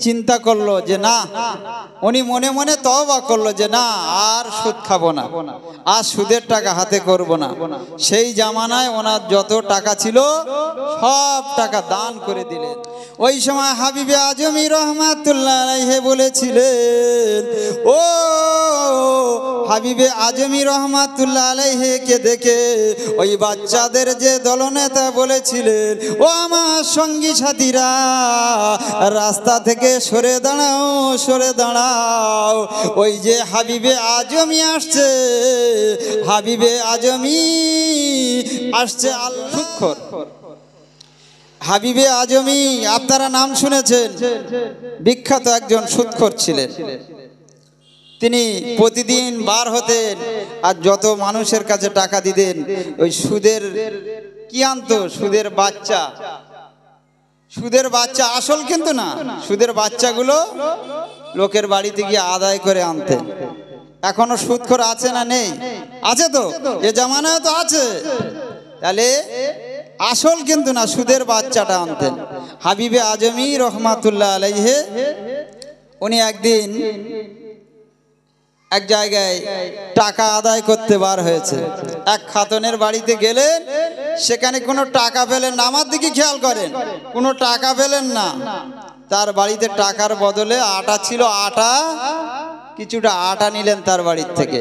চিন্তা করলো যে না, উনি মনে মনে তওবা করলো যে না, আর সুদ খাবো না, আর সুদের টাকা হাতে করব না। সেই জামানায় ওনার যত টাকা ছিল সব টাকা দান করে দিলেন। ওই সময় হাবিবে আজমি রহমাতুল্লাহ আলাইহি বলেছিলেন, ও হাবিবে আজমি রহমাতুল্লাহ আলাইহি কে দেখে ওই বাচ্চাদের যে দলনেতা বলেছিলেন, ও আমার সঙ্গী সাথীরা, রাস্তা থেকে সরে দাঁড়াও, সরে দাঁড়াও, ওই যে হাবিবে আজমি আসছে, হাবিবে আজমি আসছে। সুদখোর হাবিবে আজমি, আপনারা নাম শুনেছেন, বিখ্যাত একজন সুদখোর ছিলেন। তিনি প্রতিদিন বার হতেন আর যত মানুষের কাছে টাকা দিতেন, ওই সুদের কি আনতো, সুদের বাচ্চা, সুদের বাচ্চা, আসল কিন্তু না, সুদের বাচ্চাগুলো লোকের বাড়িতে গিয়ে আদায় করে আনতেন। এখনো সুদখোর আছে না নেই? আছে তো, এ জামানায় তো আছে। তাহলে আসল কিন্তু না, সুদের বাচ্চাটা আনতেন। হাবিবে আজমি রহমাতুল্লাহ আলাইহি উনি একদিন এক জায়গায় টাকা আদায় করতে বার হয়েছে। এক খাতুনের বাড়িতে গেলেন, সেখানে কোনো টাকা পেলেন না। আমার দিকে খেয়াল করেন, কোনো টাকা পেলেন না। তার বাড়িতে টাকার বদলে আটা ছিল, আটা, কিছুটা আটা নিলেন তার বাড়ির থেকে।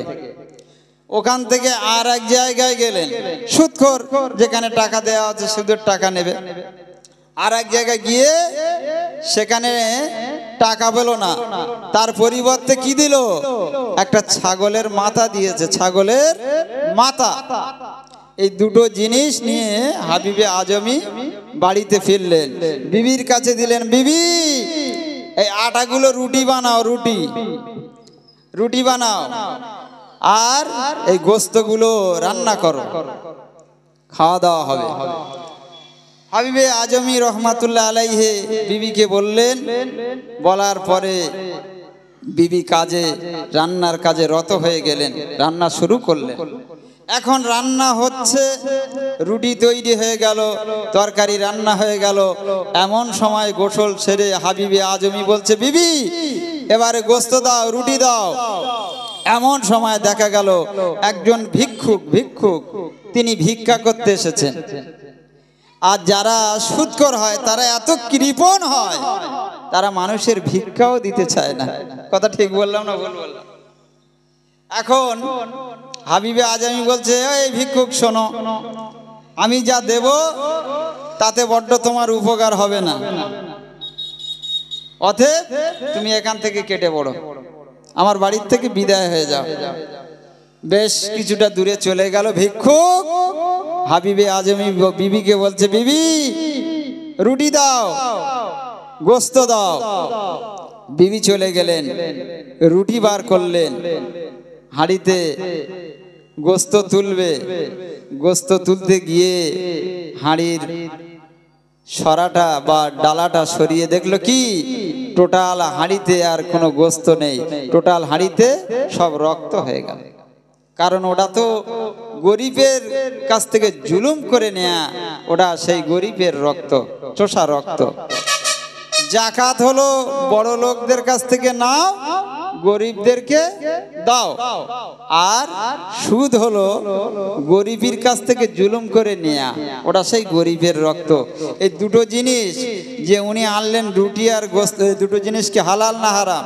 ওখান থেকে আর এক জায়গায় গেলেন, সুদখোর, যেখানে টাকা দেওয়া হচ্ছে, সুদের টাকা নেবে। আর এক জায়গায় গিয়ে সেখানে টাকা পেল না, তার পরিবর্তে কি দিল, একটা ছাগলের মাথা দিয়েছে, ছাগলের মাথা। এই দুটো জিনিস নিয়ে হাবিবে আজমি বাড়িতে ফিরলেন, বিবির কাছে দিলেন, বিবি এই আটাগুলো রুটি বানাও, রুটি, রুটি বানাও, আর এই গোস্তগুলো রান্না করো, খাওয়া দাওয়া হবে। হাবিবে আজমি রহমাতুল্লাহ আলাইহি বিবিকে বললেন, বলার পরে বিবি কাজে, রান্নার কাজে রত হয়ে গেলেন, রান্না শুরু করলেন। এখন রান্না হচ্ছে, রুটি তৈরি হয়ে গেল, তরকারি রান্না হয়ে গেল। এমন সময় গোসল সেরে হাবিবে আজমি বলছে, বিবি এবারে গোস্ত দাও, রুটি দাও। এমন সময় দেখা গেল একজন ভিক্ষুক তিনি ভিক্ষা করতে এসেছেন। আর যারা সুদখোর হয় তারা এত কৃপণ হয়, তারা মানুষের ভিক্ষাও দিতে চায় না। কথা ঠিক বললাম না ভুল বললাম? এখন হাবিবে আজমি বলছে, এই ভিক্ষুক শোনো, আমি যা দেব তাতে বড্ড তোমার উপকার হবে না, অতএব তুমি এখান থেকে কেটে পড়ো, আমার বাড়ির থেকে বিদায় হয়ে যাও। বেশ কিছুটা দূরে চলে গেল ভিক্ষুক। হাবিবে আজমি বিবিকে বলছে, বিবি রুটি দাও, গোস্ত দাও। বিবি চলে গেলেন, রুটি বার করলেন, হাঁড়িতে গোস্ত তুলবে। গোস্ত তুলতে গিয়ে হাঁড়ির সরাটা বা ডালাটা সরিয়ে দেখলো কি, টোটাল হাঁড়িতে আর কোনো গোস্ত নেই, টোটাল হাঁড়িতে সব রক্ত হয়ে গেল। কারণ ওটা তো গরিবের কাছ থেকে জুলুম করে নেয়া, ওটা সেই গরিবের রক্ত, চোষা রক্ত। জাকাত হলো বড় লোকদের কাছ থেকে নাও, গরিবদেরকে দাও। আর সুদ হলো গরিবের কাছ থেকে জুলুম করে নেয়া, ওটা সেই গরিবের রক্ত। এই দুটো জিনিস যে উনি আনলেন, রুটি আর গোস্ত, এই দুটো জিনিস কি হালাল না হারাম?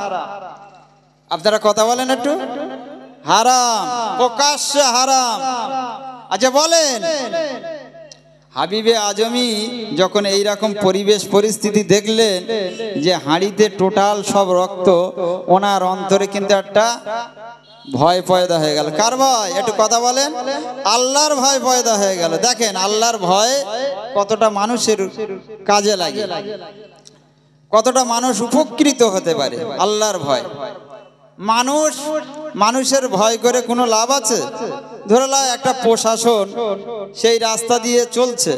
আপনারা কথা বলেন একটু। হারাম, প্রকাশ্যে হারাম। আচ্ছা বলেন, হাবিবে আজমি যখন এই রকম পরিবেশ পরিস্থিতি দেখলেন যে হাঁড়িতে টোটাল সব রক্ত, ওনার অন্তরে কিন্তু একটা ভয় পয়দা হয়ে গেল। কার ভয়? একটু কথা বলেন। আল্লাহর ভয় পয়দা হয়ে গেল। দেখেন আল্লাহর ভয় কতটা মানুষের কাজে লাগে, কতটা মানুষ উপকৃত হতে পারে। আল্লাহর ভয়, মানুষের ভয় করে কোনো লাভ আছে? ধরে নাও একটা প্রশাসন সেই রাস্তা দিয়ে চলছে,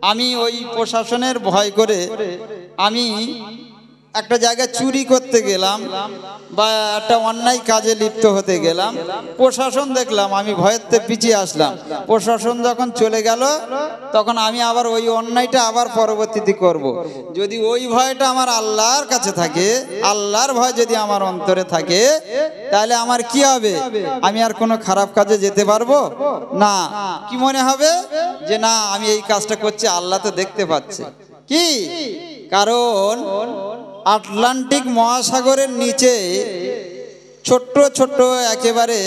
আমি ওই প্রশাসনের ভয় করে আমি একটা জায়গায় চুরি করতে গেলাম বা একটা অন্যায় কাজে লিপ্ত হতে গেলাম, প্রশাসন দেখলাম, আমি ভয়েতে পিছিয়ে আসলাম। প্রশাসন যখন চলে গেল তখন আমি আবার ওই অন্যায়টা আবার পরবর্তীতে করব। যদি ওই ভয়টা আমার আল্লাহর কাছে থাকে, আল্লাহর ভয় যদি আমার অন্তরে থাকে, তাহলে আমার কি হবে? আমি আর কোনো খারাপ কাজে যেতে পারবো না। কি মনে হবে যে না, আমি এই কাজটা করছি, আল্লাহ তো দেখতে পাচ্ছে। কি কারণ আটলান্টিক মহাসাগরের নিচে ছোট্ট ছোট্ট একেবারে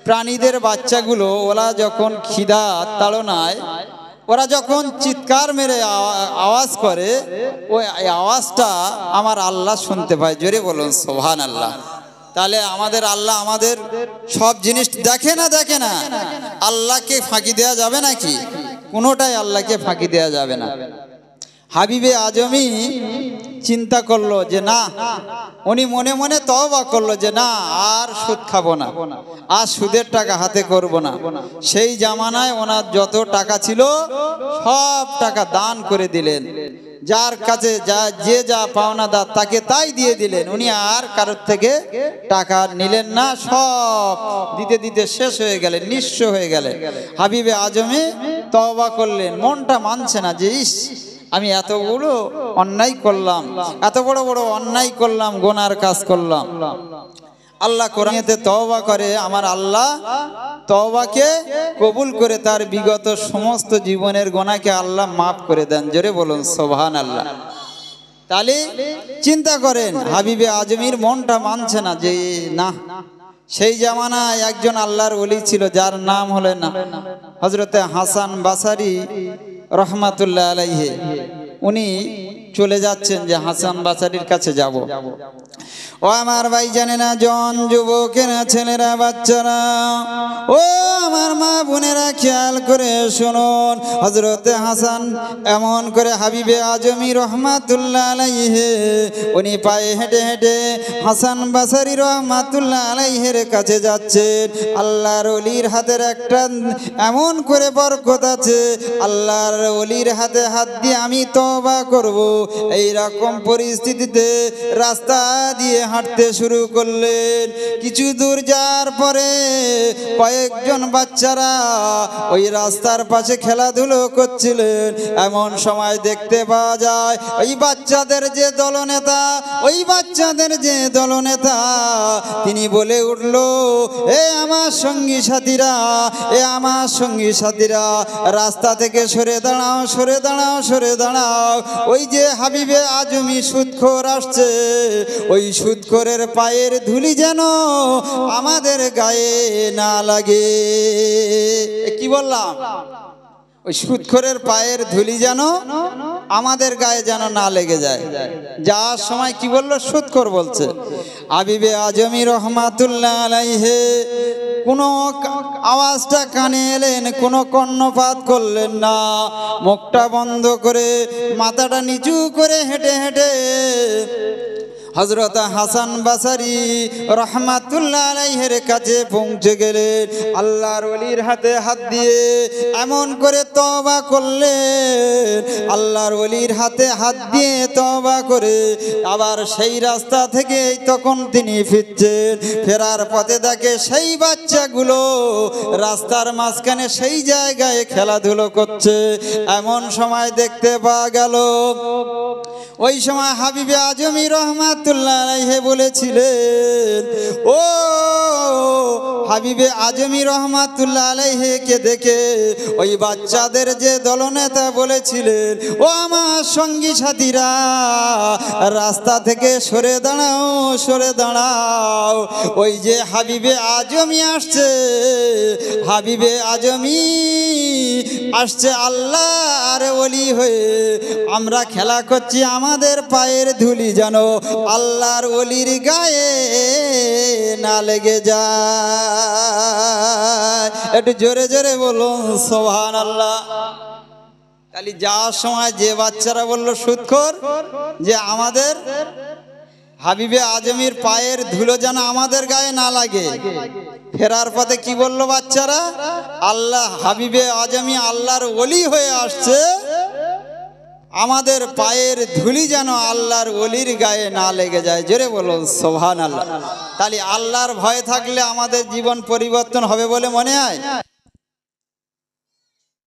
প্রাণীদের বাচ্চাগুলো, ওরা যখন খিদা তাড়নায়, ওরা যখন চিৎকার মেরে আওয়াজ করে, ওই আওয়াজটা আমার আল্লাহ শুনতে পায়। জোরে বলুন সুবহানাল্লাহ। তাহলে আমাদের আল্লাহ আমাদের সব জিনিস দেখে না? দেখে না। আল্লাহকে ফাঁকি দেওয়া যাবে নাকি? কোনোটাই আল্লাহকে ফাঁকি দেওয়া যাবে না। হাবিবে আজমি চিন্তা করলো যে না, উনি মনে মনে তওবা করলো যে না, আর সুদ খাবো না, আর সুদের টাকা হাতে করব না। সেই জামানায় ওনার যত টাকা ছিল সব টাকা দান করে দিলেন। যার কাছে যে যা পাওনাদার তাকে তাই দিয়ে দিলেন। উনি আর কারোর থেকে টাকা নিলেন না। সব দিতে দিতে শেষ হয়ে গেলেন, নিঃস্ব হয়ে গেলেন। হাবিবে আজমি তওবা করলেন, মনটা মানছে না যে ইস, আমি এত বড় অন্যায় করলাম, এত বড় বড় অন্যায় করলাম, গুনার কাজ করলাম। আল্লাহ কোরআনেতে তওবা করে, আমার আল্লাহ তওবাকে কবুল করে তার বিগত সমস্ত জীবনের গুনাহকে আল্লাহ মাফ করে দেন। জোরে বলুন সুবহানাল্লাহ। তাহলে চিন্তা করেন, হাবিবে আজমির মনটা মানছে না যে না। সেই জামানায় একজন আল্লাহর ওলি ছিল, যার নাম হলেন হযরতে হাসান বাসারি রহমাতুল্লাহ আলাইহি। উনি চলে যাচ্ছেন যে হাসান বাসারির কাছে যাব। ও আমার ভাই জানেনা, জন যুবকেরা, ছেলেরা, বাচ্চারা, ও আমার মা বোনেরা, খেয়াল করে শুনুন। হযরতে হাসান এমন করে হাবিবে আজমি রহমাতুল্লাহ আলাইহি, উনি পায়ে হেঁটে হেঁটে হাসান বাসারি রহমাতুল্লাহ আলাইহির কাছে যাচ্ছেন। আল্লাহর ওলির হাতের একটা এমন করে বরকত আছে, আল্লাহর ওলির হাতে হাত দিয়ে আমি তওবা করব, এই রকম পরিস্থিতিতে রাস্তা দিয়ে হাঁটতে শুরু করলেন। কিছু দূর যাওয়ার পরে কয়েকজন বাচ্চারা ওই রাস্তার পাশে খেলাধুলো করছিলেন। এমন সময় দেখতে পাওয়া যায় ওই বাচ্চাদের যে দলনেতা, তিনি বলে উঠল, এ আমার সঙ্গী সাথীরা, রাস্তা থেকে সরে দাঁড়াও, সরে দাঁড়াও, সরে দাঁড়াও। ওই যে হাবিবে আজমি সুদখোর আসছে, ওই সুদখোরের পায়ের ধুলি যেন আমাদের গায়ে না লাগে। কি বললাম? ওই সুদখোরের পায়ের ধুলি যেন আমাদের গায়ে যেন না লেগে যায়। যাওয়ার সময় কি বললো? সুদখোর বলছে। হাবিবে আজমি রহমাতুল্লাহ আলাইহি কোনো আওয়াজটা কানে এলেন, কোনো কর্ণপাত করলেন না। মুখটা বন্ধ করে, মাথাটা নিচু করে হেঁটে হেঁটে হযরত হাসান বাসারি রহমাতুল্লাহ আলাইহির কাছে পৌঁছে গেলেন। আল্লাহর ওলির হাতে হাত দিয়ে এমন করে তওবা করলেন। আল্লাহর ওলির হাতে হাত দিয়ে তওবা করে আবার সেই রাস্তা থেকে তখন তিনি ফিরছেন। ফেরার পথে দেখে সেই বাচ্চাগুলো রাস্তার মাঝখানে সেই জায়গায় খেলাধুলো করছে। এমন সময় দেখতে পাওয়া গেল, ওই সময় হাবিবে আজমি রহমাতুল্লাহ আলাইহি বলেছিলেন, ও হাবিবে আজমি রহমাতুল্লাহ আলাইহিকে দেখে ওই বাচ্চাদের যে দলনেতা বলেছিলেন, ও আমার সঙ্গী সাথীরা, রাস্তা থেকে সরে দাঁড়াও, সরে দাঁড়াও। ওই যে হাবিবে আজমি আসছে, হাবিবে আজমি আসছে আল্লাহর ওলি হয়ে। আমরা খেলা করছি, আমাদের পায়ের ধুলি যেন আল্লাহর ওলির গায়ে না লেগে যায়। একটু জোরে জোরে বলুন সুবহানাল্লাহ। তাহলে যাওয়ার সময় যে বাচ্চারা বলল সুদখোর, যে আমাদের হাবিবে আজমির পায়ের ধুলো যেন আমাদের গায়ে না লাগে, ফেরার পথে কি বলল বাচ্চারা? আল্লাহ হাবিবে আজমি আল্লাহর ওলি হয়ে আসছে, আমাদের পায়ের ধুলি যেন আল্লাহর ওলির গায়ে না লেগে যায়। জোরে বলুন সুবহানাল্লাহ। তাহলে আল্লাহর ভয় থাকলে আমাদের জীবন পরিবর্তন হবে বলে মনে হয়।